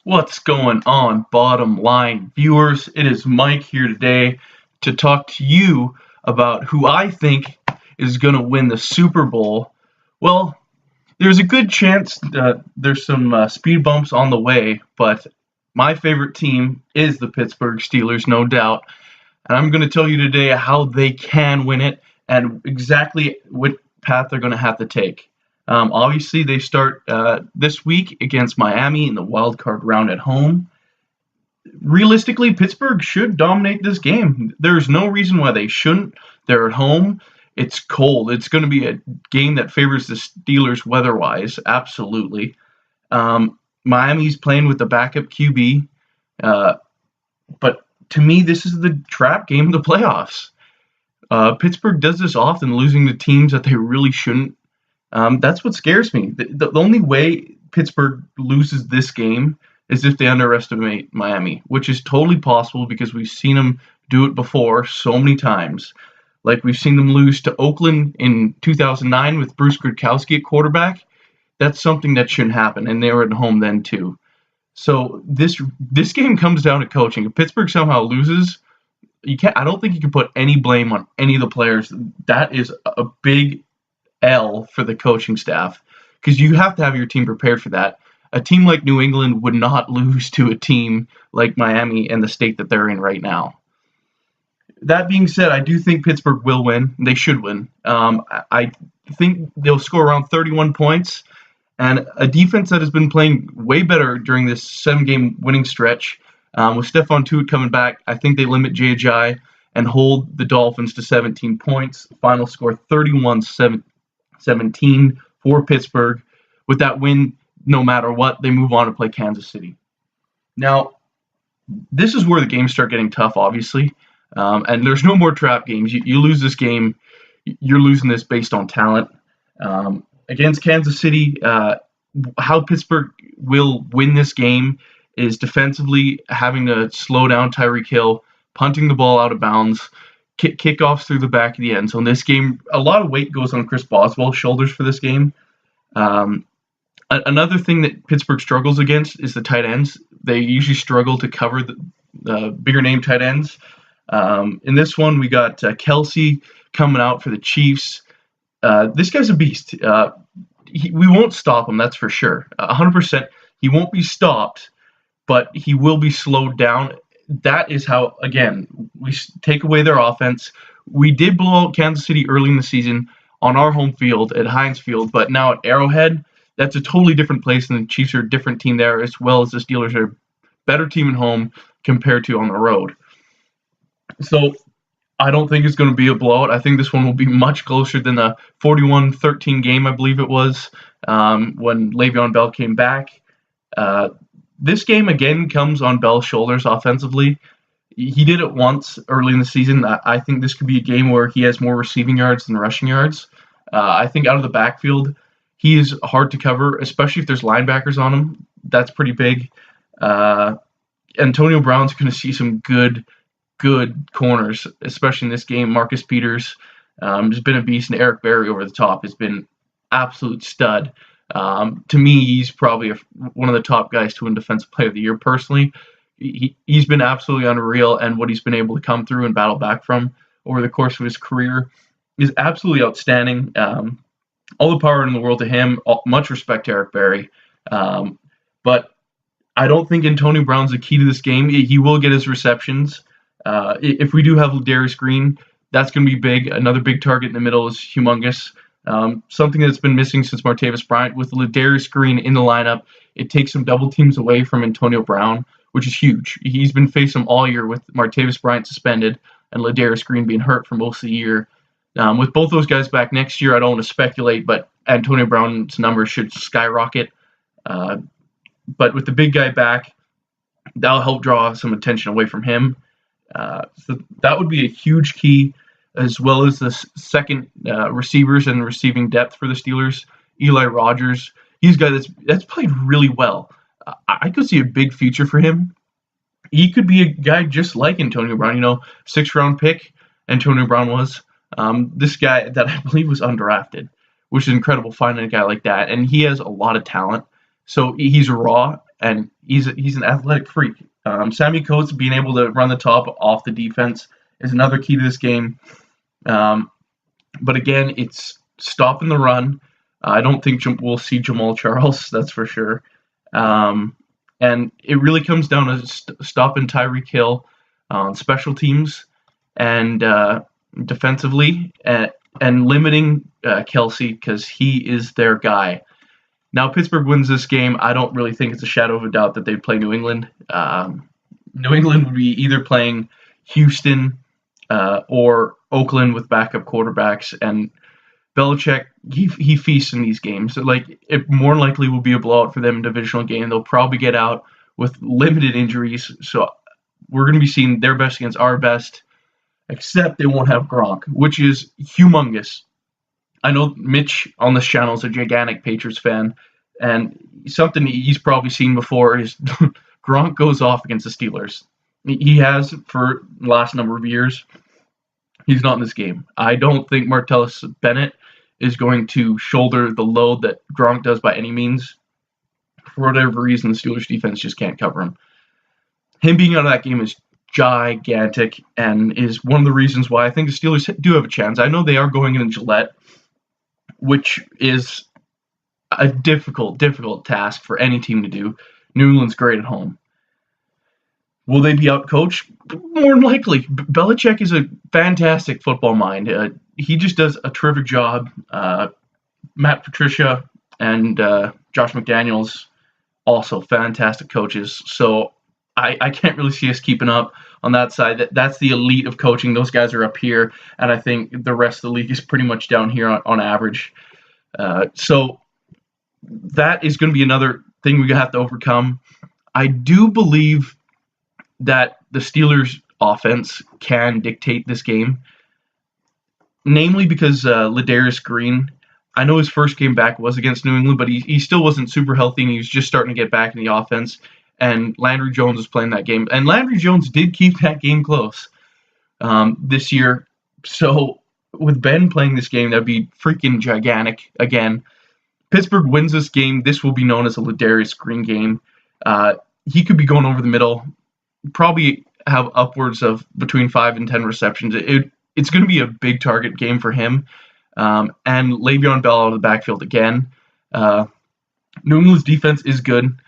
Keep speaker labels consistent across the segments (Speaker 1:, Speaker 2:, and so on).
Speaker 1: What's going on, bottom line viewers? It is Mike here today to talk to you about who I think is going to win the Super Bowl. Well, there's a good chance that there's some speed bumps on the way, but my favorite team is the Pittsburgh Steelers, no doubt. And I'm going to tell you today how they can win it and exactly what path they're going to have to take. Obviously, they start this week against Miami in the wild card round at home. Realistically, Pittsburgh should dominate this game. There's no reason why they shouldn't. They're at home. It's cold. It's going to be a game that favors the Steelers weather-wise, absolutely. Miami's playing with the backup QB, but to me, this is the trap game of the playoffs. Pittsburgh does this often, losing to teams that they really shouldn't. That's what scares me. The only way Pittsburgh loses this game is if they underestimate Miami, which is totally possible because we've seen them do it before so many times. Like we've seen them lose to Oakland in 2009 with Bruce Gronkowski at quarterback. That's something that shouldn't happen, and they were at home then too. So this game comes down to coaching. If Pittsburgh somehow loses, you can't. I don't think you can put any blame on any of the players. That is a big L for the coaching staff because you have to have your team prepared for that. A team like New England would not lose to a team like Miami and the state that they're in right now. That being said, I do think Pittsburgh will win. They should win. I think they'll score around 31 points, and a defense that has been playing way better during this 7-game winning stretch. With Stephon Tuitt coming back, I think they limit J.J. and hold the Dolphins to 17 points. Final score 31-17 for Pittsburgh. With that win, no matter what, they move on to play Kansas City. Now, this is where the games start getting tough, obviously. And there's no more trap games. You lose this game, you're losing this based on talent. Against Kansas City, how Pittsburgh will win this game is defensively having to slow down Tyreek Hill, punting the ball out of bounds, kickoffs through the back of the end zone. This game, a lot of weight goes on Chris Boswell's shoulders for this game. Another thing that Pittsburgh struggles against is the tight ends. They usually struggle to cover the bigger name tight ends. In this one, we got Kelsey coming out for the Chiefs. This guy's a beast. We won't stop him, that's for sure. 100%. He won't be stopped, but he will be slowed down. That is how, again, we take away their offense. We did blow out Kansas City early in the season on our home field at Heinz Field, but now at Arrowhead, that's a totally different place, and the Chiefs are a different team there, as well as the Steelers are a better team at home compared to on the road. So I don't think it's going to be a blowout. I think this one will be much closer than the 41-13 game, I believe it was, when Le'Veon Bell came back. This game, again, comes on Bell's shoulders offensively. He did it once early in the season. I think this could be a game where he has more receiving yards than rushing yards. I think out of the backfield, he is hard to cover, especially if there's linebackers on him. That's pretty big. Antonio Brown's going to see some good corners, especially in this game. Marcus Peters has been a beast, and Eric Berry over the top has been absolute stud. To me, he's probably one of the top guys to win Defensive Player of the Year personally. He's been absolutely unreal, and what he's been able to come through and battle back from over the course of his career is absolutely outstanding. All the power in the world to him. Much respect to Eric Berry. But I don't think Antonio Brown's the key to this game. He will get his receptions. If we do have Ladarius Green, that's going to be big. Another big target in the middle is humongous. Something that's been missing since Martavis Bryant. With Ladarius Green in the lineup, it takes some double teams away from Antonio Brown, which is huge. He's been facing them all year with Martavis Bryant suspended and Ladarius Green being hurt for most of the year. With both those guys back next year, I don't want to speculate, but Antonio Brown's numbers should skyrocket. But with the big guy back, that'll help draw some attention away from him. So that would be a huge key, as well as the second receivers and receiving depth for the Steelers. Eli Rogers, he's a guy that's played really well. I could see a big future for him. He could be a guy just like Antonio Brown, 6th-round pick, Antonio Brown was. This guy that I believe was undrafted, which is incredible finding a guy like that. And he has a lot of talent. So he's raw, and he's an athletic freak. Sammy Coates being able to run the top off the defense is another key to this game. But again, it's stopping the run. I don't think we'll see Jamal Charles, that's for sure. And it really comes down to stopping Tyreek Hill on special teams and defensively, and limiting Kelsey, because he is their guy. Now, Pittsburgh wins this game. I don't really think it's a shadow of a doubt that they'd play New England. New England would be either playing Houston or Oakland with backup quarterbacks, and Belichick, he feasts in these games. So, like, it more likely will be a blowout for them in a divisional game. They'll probably get out with limited injuries, so we're going to be seeing their best against our best, except they won't have Gronk, which is humongous. I know Mitch on this channel is a gigantic Patriots fan, and something he's probably seen before is Gronk goes off against the Steelers. He has for the last number of years. He's not in this game. I don't think Martellus Bennett is going to shoulder the load that Gronk does by any means. For whatever reason, the Steelers defense just can't cover him. Him being out of that game is gigantic and is one of the reasons why I think the Steelers do have a chance. I know they are going in Gillette, which is a difficult task for any team to do. New England's great at home. Will they be outcoached? More than likely. Belichick is a fantastic football mind. He just does a terrific job. Matt Patricia and Josh McDaniels, also fantastic coaches. So I can't really see us keeping up on that side. That's the elite of coaching. Those guys are up here, and I think the rest of the league is pretty much down here on average. So that is going to be another thing we have to overcome. I do believe that the Steelers' offense can dictate this game, namely because Ladarius Green, I know his first game back was against New England, but he still wasn't super healthy, and he was just starting to get back in the offense, and Landry Jones was playing that game. And Landry Jones did keep that game close this year. So with Ben playing this game, that'd be freaking gigantic again. Pittsburgh wins this game. This will be known as a Ladarius Green game. He could be going over the middle, probably have upwards of between 5 and 10 receptions. It's going to be a big target game for him. And Le'Veon Bell out of the backfield again. New England's defense is good.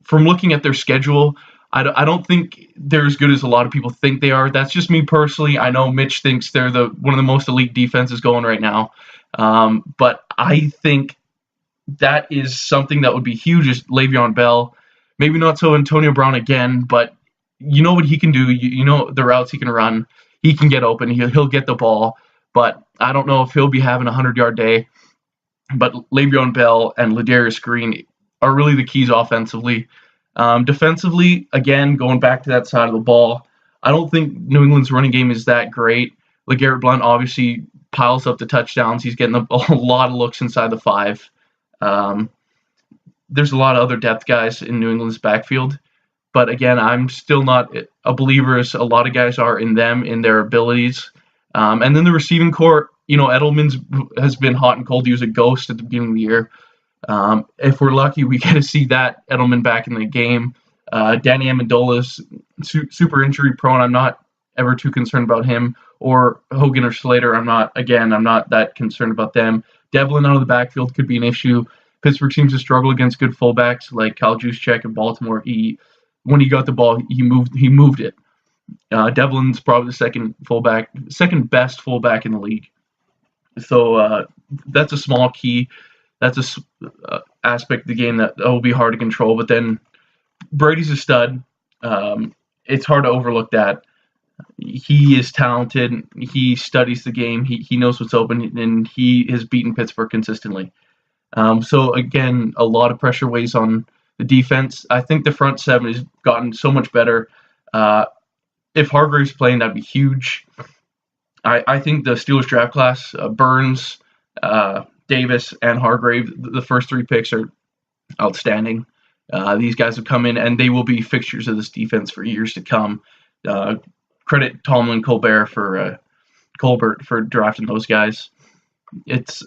Speaker 1: From looking at their schedule, I don't think they're as good as a lot of people think they are. That's just me personally. I know Mitch thinks they're one of the most elite defenses going right now. But I think that is something that would be huge, is Le'Veon Bell. Maybe not so Antonio Brown again, but you know what he can do. You know the routes he can run. He can get open. He'll get the ball. But I don't know if he'll be having a 100-yard day. But Le'Veon Bell and Ladarius Green are really the keys offensively. Defensively, again, going back to that side of the ball, I don't think New England's running game is that great. LeGarrette Blount obviously piles up the touchdowns. He's getting a lot of looks inside the 5. There's a lot of other depth guys in New England's backfield. But again, I'm still not a believer, as a lot of guys are, in their abilities. And then the receiving core, Edelman has been hot and cold. He was a ghost at the beginning of the year. If we're lucky, we get to see that Edelman back in the game. Danny Amendola's super injury prone. I'm not ever too concerned about him. Or Hogan or Slater, I'm not that concerned about them. Devlin out of the backfield could be an issue. Pittsburgh seems to struggle against good fullbacks like Kyle Juszczyk in Baltimore. When he got the ball, he moved it. Devlin's probably the second best fullback in the league. So that's a small key. That's a aspect of the game that will be hard to control. But then Brady's a stud. It's hard to overlook that. He is talented. He studies the game. He knows what's open, and he has beaten Pittsburgh consistently. So again, a lot of pressure weighs on the defense. I think the front 7 has gotten so much better. If Hargrave's playing, that'd be huge. I think the Steelers draft class, Burns, Davis, and Hargrave, the first 3 picks are outstanding. These guys have come in, and they will be fixtures of this defense for years to come. Credit Tomlin Colbert for drafting those guys. It's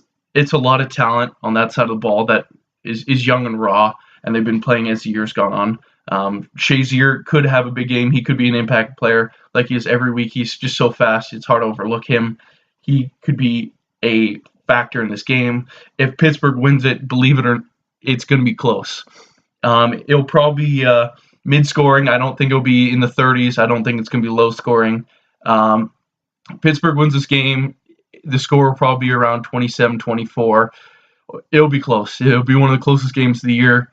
Speaker 1: a lot of talent on that side of the ball that is young and raw, and they've been playing as the year's gone on. Shazier could have a big game. He could be an impact player like he is every week. He's just so fast. It's hard to overlook him. He could be a factor in this game. If Pittsburgh wins it, believe it or not, it's going to be close. It'll probably be mid-scoring. I don't think it'll be in the 30s. I don't think it's going to be low-scoring. Pittsburgh wins this game. The score will probably be around 27-24. It'll be close. It'll be one of the closest games of the year.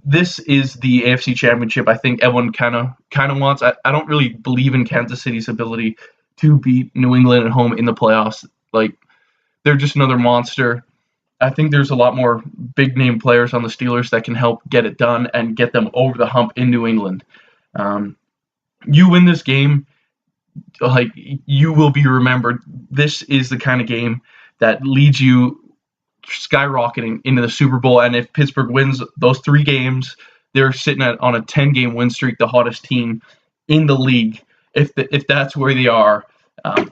Speaker 1: This is the AFC Championship. I think everyone kind of wants. I don't really believe in Kansas City's ability to beat New England at home in the playoffs. Like, they're just another monster. I think there's a lot more big name players on the Steelers that can help get it done and get them over the hump in New England. You win this game, like, you will be remembered. This is the kind of game that leads you skyrocketing into the Super Bowl. And if Pittsburgh wins those 3 games, they're sitting on a 10-game win streak, the hottest team in the league. If that's where they are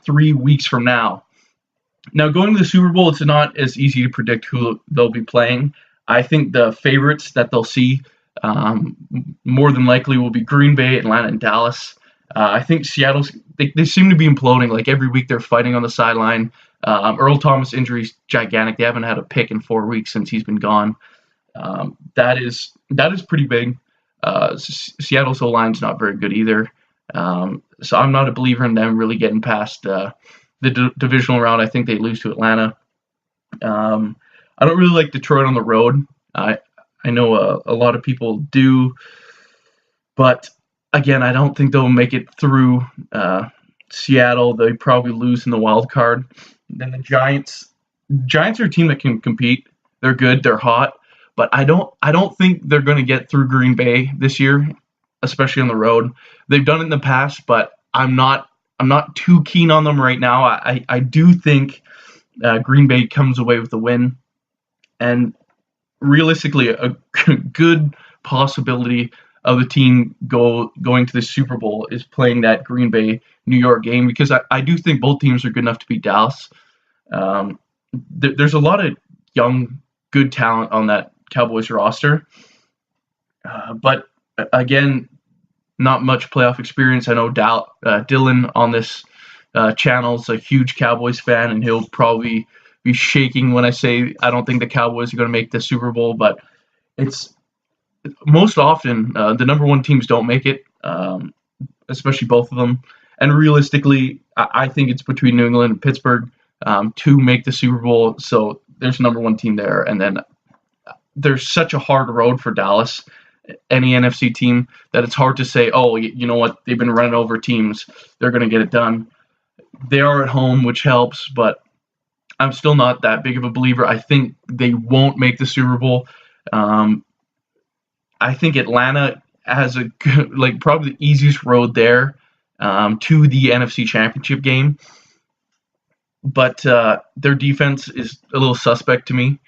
Speaker 1: 3 weeks from now. Now, going to the Super Bowl, it's not as easy to predict who they'll be playing. I think the favorites that they'll see more than likely will be Green Bay, Atlanta, and Dallas. I think Seattle's they seem to be imploding. Like, every week they're fighting on the sideline. Earl Thomas injury is gigantic. They haven't had a pick in 4 weeks since he's been gone. That is pretty big. Seattle's O-line's not very good either. So I'm not a believer in them really getting past the divisional round. I think they lose to Atlanta. I don't really like Detroit on the road. I know a lot of people do, but again, I don't think they'll make it through Seattle. They probably lose in the wild card. Then the Giants. Giants are a team that can compete. They're good. They're hot. But I don't think they're going to get through Green Bay this year, especially on the road. They've done it in the past, but I'm not too keen on them right now. I do think Green Bay comes away with the win, and realistically, a good possibility of the team going to the Super Bowl is playing that Green Bay New York game, because I do think both teams are good enough to beat Dallas. There's a lot of young, good talent on that Cowboys roster, but again, not much playoff experience. I know Dylan on this channel is a huge Cowboys fan, and he'll probably be shaking when I say I don't think the Cowboys are going to make the Super Bowl, but it's most often the number one teams don't make it, especially both of them. And realistically, I think it's between New England and Pittsburgh to make the Super Bowl. So there's a number one team there, and then there's such a hard road for Dallas, any NFC team, that it's hard to say, oh, you know what, they've been running over teams, they're going to get it done. They are at home, which helps, but I'm still not that big of a believer. I think they won't make the Super Bowl. I think Atlanta has a good, probably the easiest road there to the NFC Championship game, but their defense is a little suspect to me.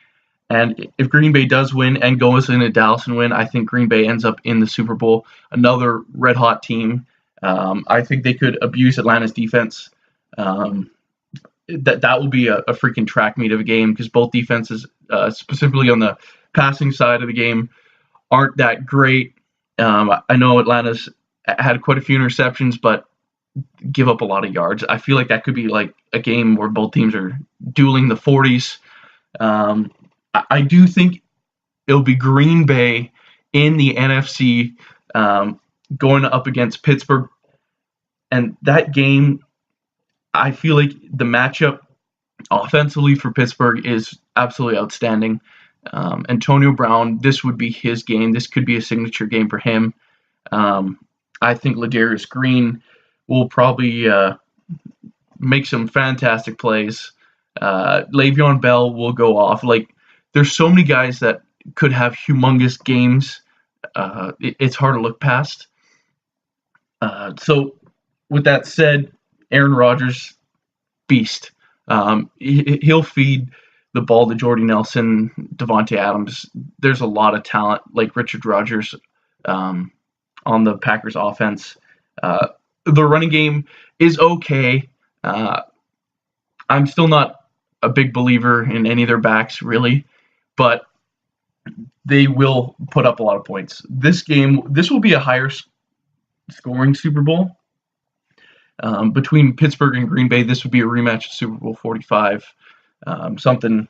Speaker 1: And if Green Bay does win and goes into Dallas and win, I think Green Bay ends up in the Super Bowl. Another red-hot team. I think they could abuse Atlanta's defense. That will be a freaking track meet of a game, because both defenses, specifically on the passing side of the game, aren't that great. I know Atlanta's had quite a few interceptions, but give up a lot of yards. I feel like that could be like a game where both teams are dueling the 40s. I do think it'll be Green Bay in the NFC going up against Pittsburgh. And that game, I feel like the matchup offensively for Pittsburgh is absolutely outstanding. Antonio Brown, this would be his game. This could be a signature game for him. I think Ladarius Green will probably make some fantastic plays. Le'Veon Bell will go off. There's so many guys that could have humongous games. It's hard to look past. So with that said, Aaron Rodgers, beast. He'll feed the ball to Jordy Nelson, Devontae Adams. There's a lot of talent like Richard Rodgers on the Packers offense. The running game is okay. I'm still not a big believer in any of their backs, really. But they will put up a lot of points. This will be a higher scoring Super Bowl. Between Pittsburgh and Green Bay, this would be a rematch of Super Bowl 45. Something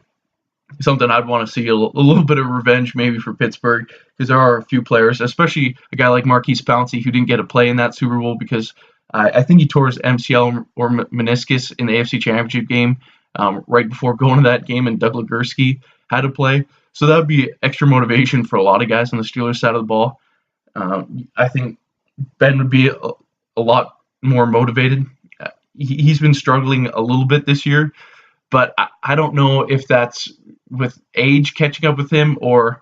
Speaker 1: I'd want to see a little bit of revenge maybe for Pittsburgh, because there are a few players, especially a guy like Marquise Pouncey, who didn't get a play in that Super Bowl because I think he tore his MCL or meniscus in the AFC Championship game right before going to that game, and Doug Legursky had to play. So that would be extra motivation for a lot of guys on the Steelers side of the ball. I think Ben would be a lot more motivated. He's been struggling a little bit this year, but I don't know if that's with age catching up with him, or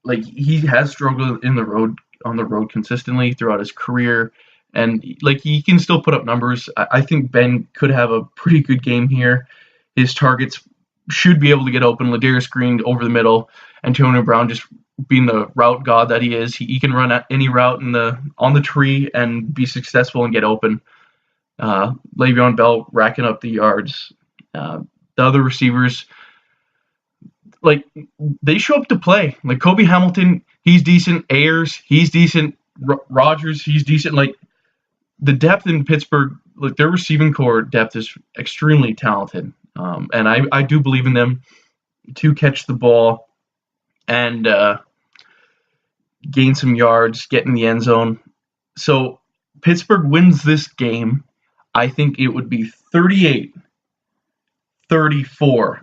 Speaker 1: like he has struggled on the road consistently throughout his career, and like he can still put up numbers. I think Ben could have a pretty good game here. His targets should be able to get open. Ladarius Green over the middle, Antonio Brown just being the route god that he is. He can run any route on the tree and be successful and get open. Le'Veon Bell racking up the yards. The other receivers, like, they show up to play. Like Kobe Hamilton, he's decent. Ayers, he's decent. Rodgers, he's decent. Like, the depth in Pittsburgh, like their receiving core depth is extremely talented. And I do believe in them to catch the ball and gain some yards, get in the end zone. So Pittsburgh wins this game. I think it would be 38-34.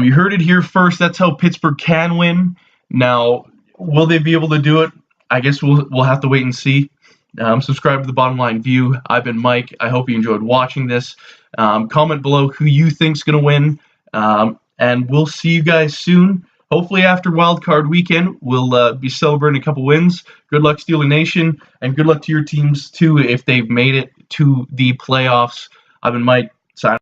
Speaker 1: You heard it here first. That's how Pittsburgh can win. Now, will they be able to do it? I guess we'll have to wait and see. Subscribe to the Bottom Line View. I've been Mike. I hope you enjoyed watching this. Comment below who you think's going to win. And we'll see you guys soon. Hopefully after Wild Card Weekend, we'll be celebrating a couple wins. Good luck, Steeler Nation, and good luck to your teams, too, if they've made it to the playoffs. I've been Mike. Signing.